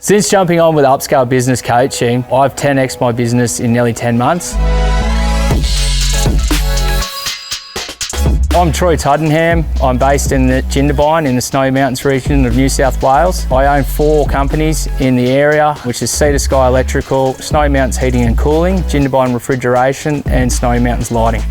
Since jumping on with upscale business coaching, I've 10x'd my business in nearly 10 months. I'm Troy Tuddenham. I'm based in the Jindabyne in the Snowy Mountains region of New South Wales. I own 4 companies in the area, which is Sea to Sky Electrical, Snowy Mountains Heating and Cooling, Jindabyne Refrigeration and Snowy Mountains Lighting.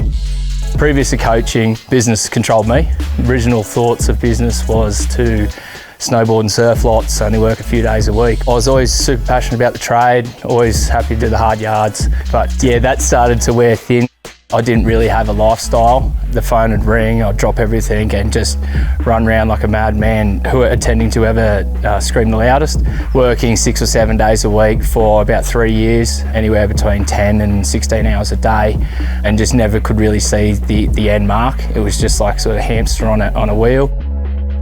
Previous to coaching, business controlled me. Original thoughts of business was to snowboard and surf lots, only work a few days a week. I was always super passionate about the trade, always happy to do the hard yards. But yeah, that started to wear thin. I didn't really have a lifestyle. The phone would ring, I'd drop everything and just run around like a madman, attending to whoever screamed the loudest. Working 6 or 7 days a week for about 3 years, anywhere between 10 and 16 hours a day, and just never could really see the end mark. It was just like sort of hamster on a wheel.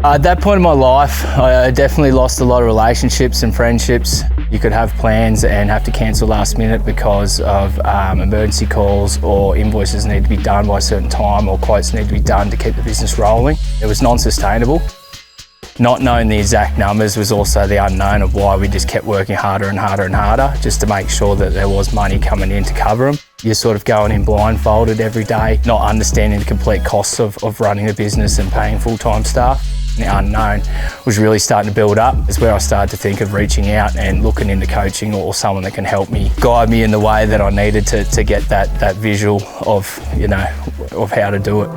At that point in my life, I definitely lost a lot of relationships and friendships. You could have plans and have to cancel last minute because of emergency calls, or invoices need to be done by a certain time, or quotes need to be done to keep the business rolling. It was non-sustainable. Not knowing the exact numbers was also the unknown of why we just kept working harder and harder and harder just to make sure that there was money coming in to cover them. You're sort of going in blindfolded every day, not understanding the complete costs of running a business and paying full-time staff. The unknown was really starting to build up. It's where I started to think of reaching out and looking into coaching or someone that can help me, guide me in the way that I needed to get that visual of, of how to do it.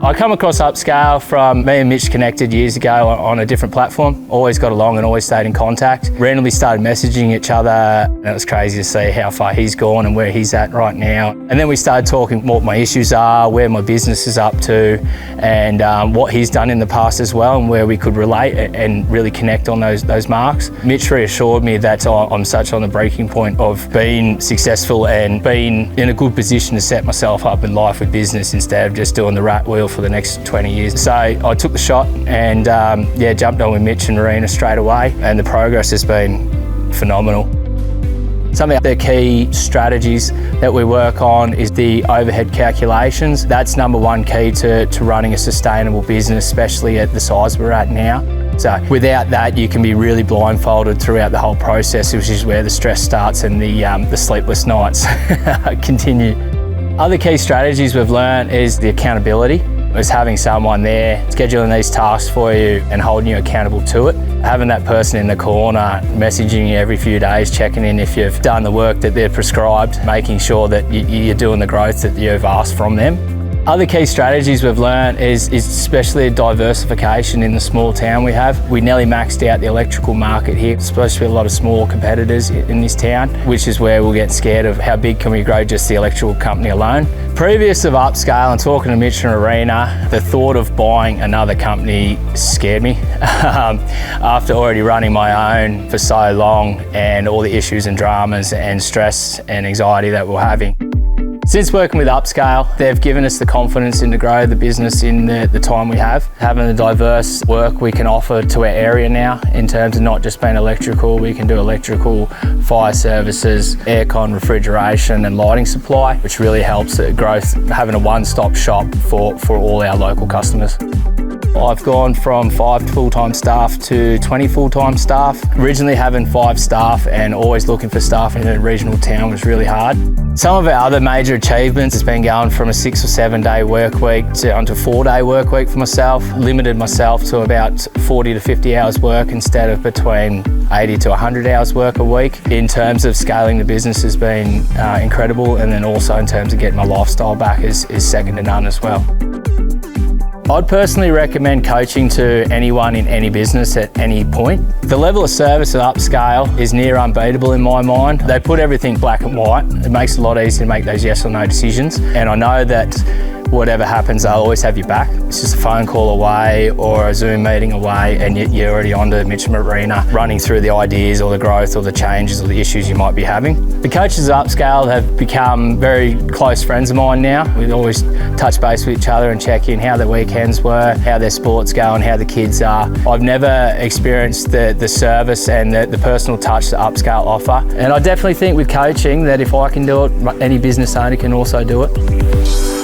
I come across Upscale from me and Mitch connected years ago on a different platform. Always got along and always stayed in contact. Randomly started messaging each other, and it was crazy to see how far he's gone and where he's at right now. And then we started talking what my issues are, where my business is up to, and what he's done in the past as well, and where we could relate and really connect on those marks. Mitch reassured me that I'm such on the breaking point of being successful and being in a good position to set myself up in life with business instead of just doing the rat wheel for the next 20 years. So I took the shot and jumped on with Mitch and Marina straight away, and the progress has been phenomenal. Some of the key strategies that we work on is the overhead calculations. That's number one key to running a sustainable business, especially at the size we're at now. So without that, you can be really blindfolded throughout the whole process, which is where the stress starts and the sleepless nights continue. Other key strategies we've learned is the accountability. Is having someone there, scheduling these tasks for you and holding you accountable to it. Having that person in the corner, messaging you every few days, checking in if you've done the work that they're prescribed, making sure that you're doing the growth that you've asked from them. Other key strategies we've learned is especially diversification in the small town we have. We nearly maxed out the electrical market here. There's supposed to be a lot of small competitors in this town, which is where we'll get scared of how big can we grow just the electrical company alone. Previous of Upscale and talking to Mitch and Arena, the thought of buying another company scared me. After already running my own for so long and all the issues and dramas and stress and anxiety that we're having. Since working with Upscale, they've given us the confidence to grow the business in the time we have. Having the diverse work we can offer to our area now in terms of not just being electrical, we can do electrical, fire services, aircon, refrigeration and lighting supply, which really helps the growth, having a one-stop shop for all our local customers. I've gone from 5 full-time staff to 20 full-time staff. Originally having 5 staff and always looking for staff in a regional town was really hard. Some of our other major achievements has been going from a 6 or 7 day work week onto a 4-day work week for myself. Limited myself to about 40 to 50 hours work instead of between 80 to 100 hours work a week. In terms of scaling the business has been incredible, and then also in terms of getting my lifestyle back is second to none as well. I'd personally recommend coaching to anyone in any business at any point. The level of service at Upscale is near unbeatable in my mind. They put everything black and white. It makes it a lot easier to make those yes or no decisions. And I know that whatever happens, they'll always have your back. It's just a phone call away or a Zoom meeting away, and you're already on to Mitch Marina, running through the ideas or the growth or the changes or the issues you might be having. The coaches at Upscale have become very close friends of mine now. We always touch base with each other and check in how their weekends were, how their sports go and how the kids are. I've never experienced the service and the personal touch that Upscale offer. And I definitely think with coaching that if I can do it, any business owner can also do it.